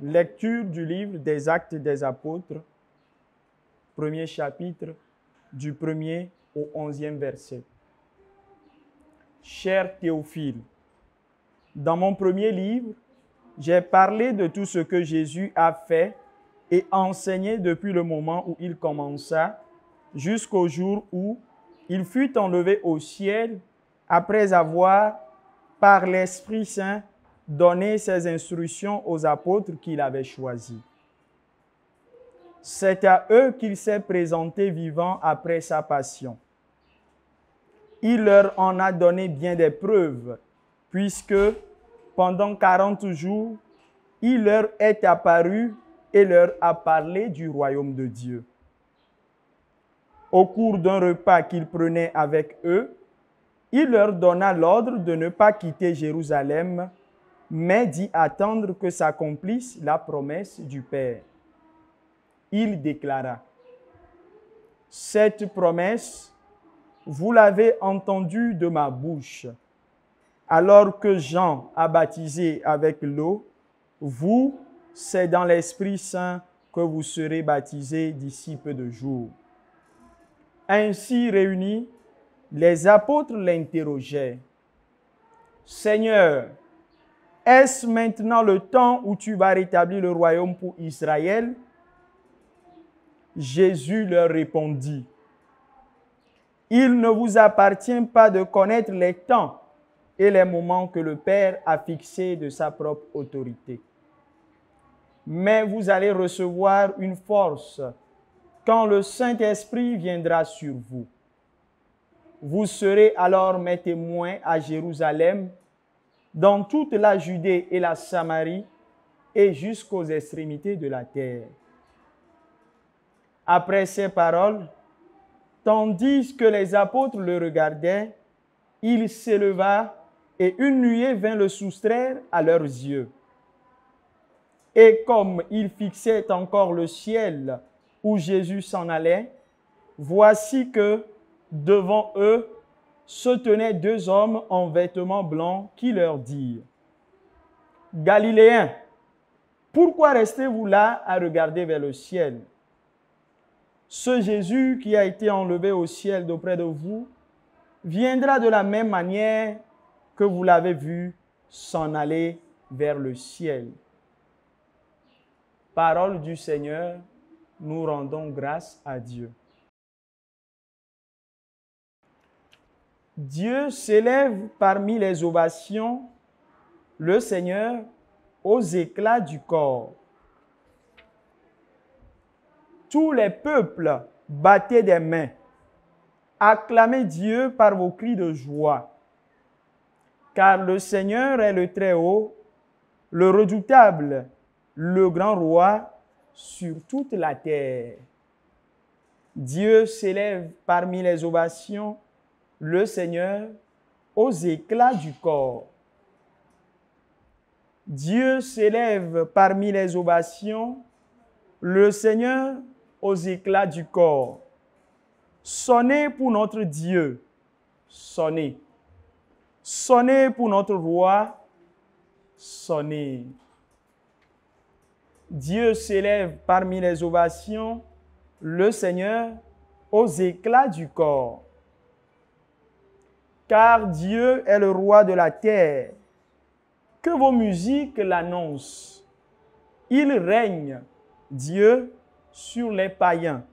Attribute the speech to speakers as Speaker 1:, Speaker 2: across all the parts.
Speaker 1: Lecture du livre des Actes des Apôtres, premier chapitre, du 1er au 11e verset. Cher Théophile, dans mon premier livre, j'ai parlé de tout ce que Jésus a fait et enseigné depuis le moment où il commença jusqu'au jour où il fut enlevé au ciel après avoir, par l'Esprit Saint, donné ses instructions aux apôtres qu'il avait choisis. C'est à eux qu'il s'est présenté vivant après sa passion. Il leur en a donné bien des preuves, puisque pendant 40 jours, il leur est apparu et leur a parlé du royaume de Dieu. Au cours d'un repas qu'il prenait avec eux, il leur donna l'ordre de ne pas quitter Jérusalem, mais d'y attendre que s'accomplisse la promesse du Père. Il déclara: « Cette promesse, vous l'avez entendue de ma bouche. Alors que Jean a baptisé avec l'eau, vous, c'est dans l'Esprit Saint que vous serez baptisés d'ici peu de jours. » Ainsi réunis, les apôtres l'interrogeaient: « Seigneur, est-ce maintenant le temps où tu vas rétablir le royaume pour Israël? » Jésus leur répondit: « Il ne vous appartient pas de connaître les temps et les moments que le Père a fixés de sa propre autorité. Mais vous allez recevoir une force quand le Saint-Esprit viendra sur vous. Vous serez alors mes témoins à Jérusalem, dans toute la Judée et la Samarie, et jusqu'aux extrémités de la terre. » Après ces paroles, tandis que les apôtres le regardaient, il s'éleva et une nuée vint le soustraire à leurs yeux. Et comme ils fixaient encore le ciel où Jésus s'en allait, voici que, devant eux, se tenaient deux hommes en vêtements blancs qui leur dirent: « Galiléens, pourquoi restez-vous là à regarder vers le ciel? Ce Jésus qui a été enlevé au ciel d'auprès de vous viendra de la même manière que vous l'avez vu s'en aller vers le ciel. » Parole du Seigneur, nous rendons grâce à Dieu. Dieu s'élève parmi les ovations, le Seigneur aux éclats du corps. Tous les peuples battaient des mains. Acclamez Dieu par vos cris de joie. Car le Seigneur est le Très-Haut, le redoutable, le grand roi sur toute la terre. Dieu s'élève parmi les ovations, le Seigneur aux éclats du corps. Dieu s'élève parmi les ovations, le Seigneur aux éclats du corps. Sonnez pour notre Dieu, sonnez. Sonnez pour notre roi, sonnez. Dieu s'élève parmi les ovations, le Seigneur aux éclats du corps. Car Dieu est le roi de la terre. Que vos musiques l'annoncent. Il règne, Dieu, sur les païens.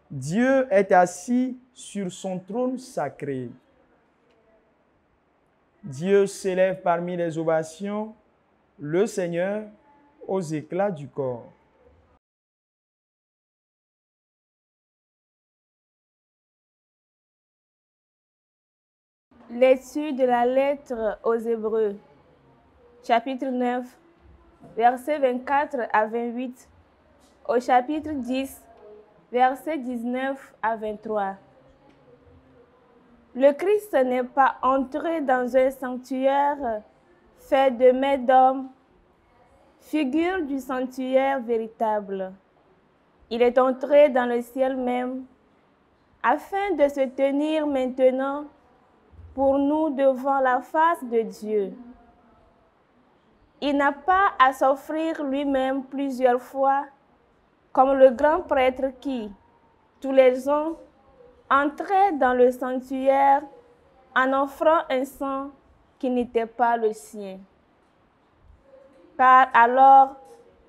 Speaker 1: Dieu est assis sur son trône sacré. Dieu s'élève parmi les ovations, le Seigneur aux éclats du corps.
Speaker 2: Lecture de la lettre aux Hébreux, chapitre 9, versets 24 à 28, au chapitre 10, versets 19 à 23. Le Christ n'est pas entré dans un sanctuaire fait de mains d'hommes, figure du sanctuaire véritable. Il est entré dans le ciel même, afin de se tenir maintenant pour nous devant la face de Dieu. il n'a pas à s'offrir lui-même plusieurs fois, comme le grand prêtre qui, tous les ans, entrait dans le sanctuaire en offrant un sang qui n'était pas le sien. Car alors,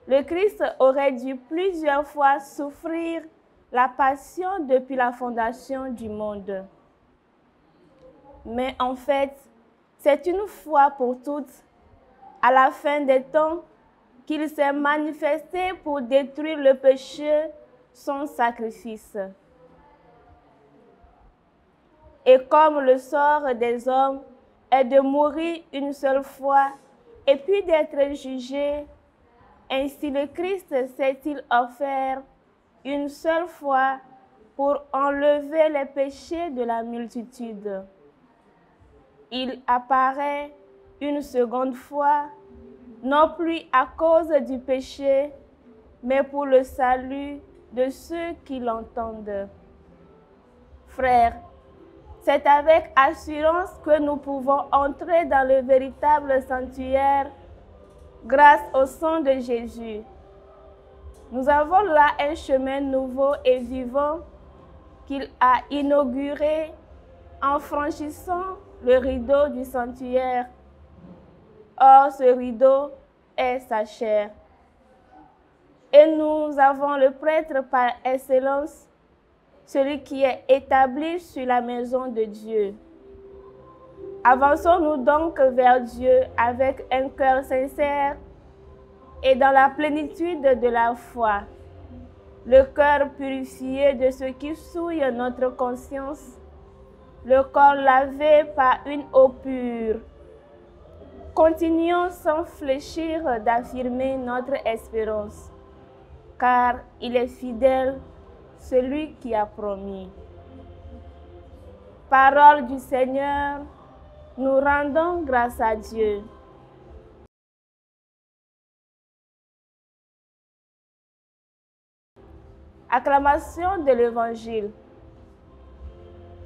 Speaker 2: le Christ aurait dû plusieurs fois souffrir la passion depuis la fondation du monde. Mais en fait, c'est une fois pour toutes, à la fin des temps, qu'il s'est manifesté pour détruire le péché sans sacrifice. Et comme le sort des hommes est de mourir une seule fois et puis d'être jugé, ainsi le Christ s'est-il offert une seule fois pour enlever les péchés de la multitude. Il apparaît une seconde fois, non plus à cause du péché, mais pour le salut de ceux qui l'entendent. Frères, c'est avec assurance que nous pouvons entrer dans le véritable sanctuaire grâce au sang de Jésus. Nous avons là un chemin nouveau et vivant qu'il a inauguré en franchissant le rideau du sanctuaire. Or, ce rideau est sa chair. Et nous avons le prêtre par excellence, celui qui est établi sur la maison de Dieu. Avançons-nous donc vers Dieu avec un cœur sincère et dans la plénitude de la foi, le cœur purifié de ce qui souille notre conscience, le corps lavé par une eau pure. Continuons sans fléchir d'affirmer notre espérance, car il est fidèle, celui qui a promis. Parole du Seigneur, nous rendons grâce à Dieu. Acclamation de l'Évangile.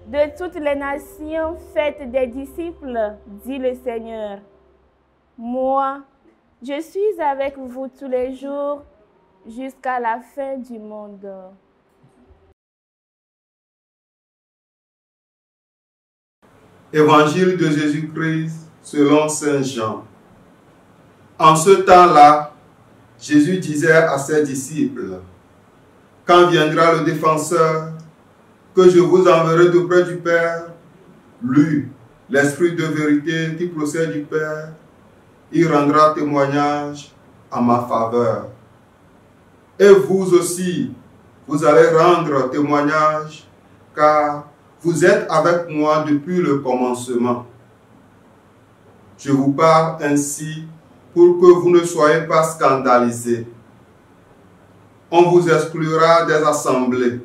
Speaker 2: De toutes les nations, faites des disciples, dit le Seigneur. Moi, je suis avec vous tous les jours jusqu'à la fin du monde.
Speaker 3: Évangile de Jésus-Christ selon saint Jean. En ce temps-là, Jésus disait à ses disciples, « Quand viendra le défenseur, que je vous enverrai d'auprès du Père, lui, l'Esprit de vérité qui procède du Père, il rendra témoignage en ma faveur. Et vous aussi, vous allez rendre témoignage, car vous êtes avec moi depuis le commencement. Je vous parle ainsi pour que vous ne soyez pas scandalisés. On vous exclura des assemblées.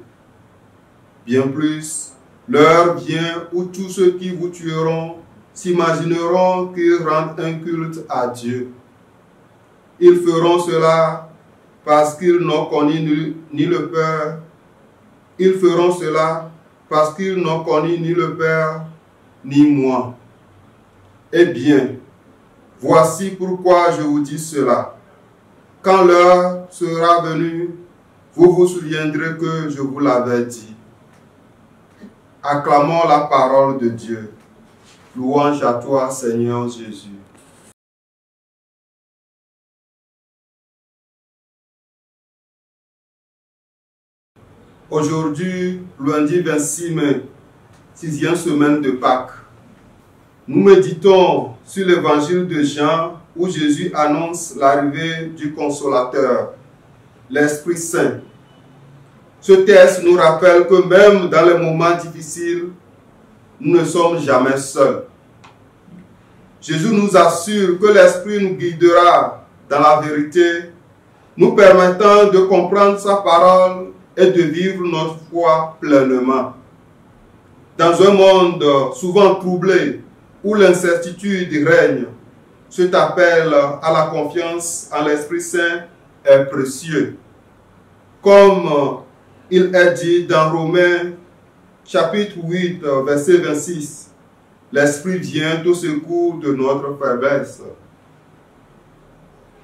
Speaker 3: Bien plus, l'heure vient où tous ceux qui vous tueront s'imagineront qu'ils rendent un culte à Dieu. Ils feront cela parce qu'ils n'ont connu ni le Père. Ils feront cela parce qu'ils n'ont connu ni le Père, ni moi. Eh bien, voici pourquoi je vous dis cela. Quand l'heure sera venue, vous vous souviendrez que je vous l'avais dit. Acclamons la parole de Dieu. Louange à toi, Seigneur Jésus. Aujourd'hui, lundi 26 mai, 6e semaine de Pâques, nous méditons sur l'évangile de Jean où Jésus annonce l'arrivée du Consolateur, l'Esprit Saint. Ce texte nous rappelle que même dans les moments difficiles, nous ne sommes jamais seuls. Jésus nous assure que l'Esprit nous guidera dans la vérité, nous permettant de comprendre sa parole et de vivre notre foi pleinement. Dans un monde souvent troublé, où l'incertitude règne, cet appel à la confiance en l'Esprit Saint est précieux. Comme il est dit dans Romains chapitre 8, verset 26, l'Esprit vient au secours de notre faiblesse.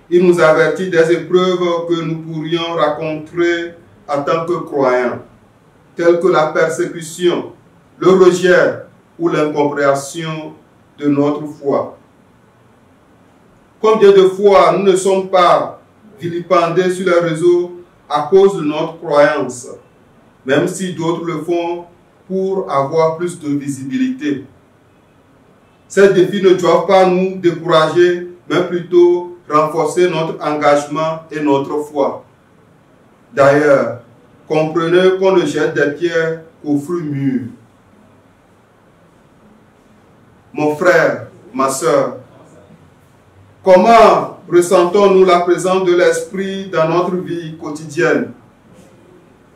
Speaker 3: il nous avertit des épreuves que nous pourrions rencontrer en tant que croyants, telles que la persécution, le rejet ou l'incompréhension de notre foi. Combien de fois nous ne sommes pas vilipendés sur les réseaux à cause de notre croyance, même si d'autres le font pour avoir plus de visibilité. Ces défis ne doivent pas nous décourager, mais plutôt renforcer notre engagement et notre foi. D'ailleurs, comprenez qu'on ne jette des pierres qu'aux fruits mûrs. Mon frère, ma sœur, comment ressentons-nous la présence de l'Esprit dans notre vie quotidienne?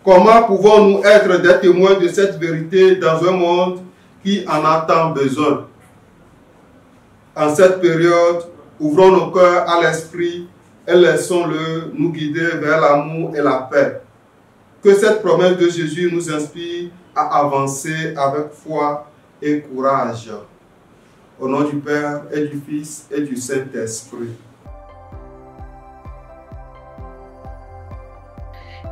Speaker 3: Comment pouvons-nous être des témoins de cette vérité dans un monde qui en a tant besoin? En cette période, ouvrons nos cœurs à l'Esprit et laissons-le nous guider vers l'amour et la paix. Que cette promesse de Jésus nous inspire à avancer avec foi et courage. Au nom du Père et du Fils et du Saint-Esprit.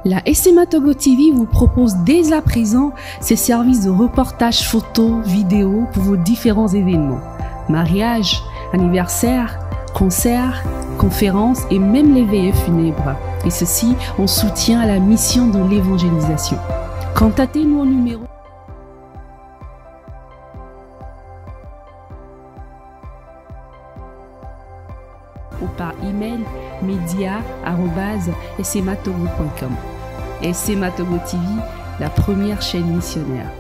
Speaker 4: La SMA Togo TV vous propose dès à présent ses services de reportage photo, vidéo pour vos différents événements. Mariage, anniversaire, concerts, conférences et même les veillées funèbres. Et ceci en soutien à la mission de l'évangélisation. Contactez-nous au numéro ou par email media@smatogo.com. SMA Togo TV, la première chaîne missionnaire.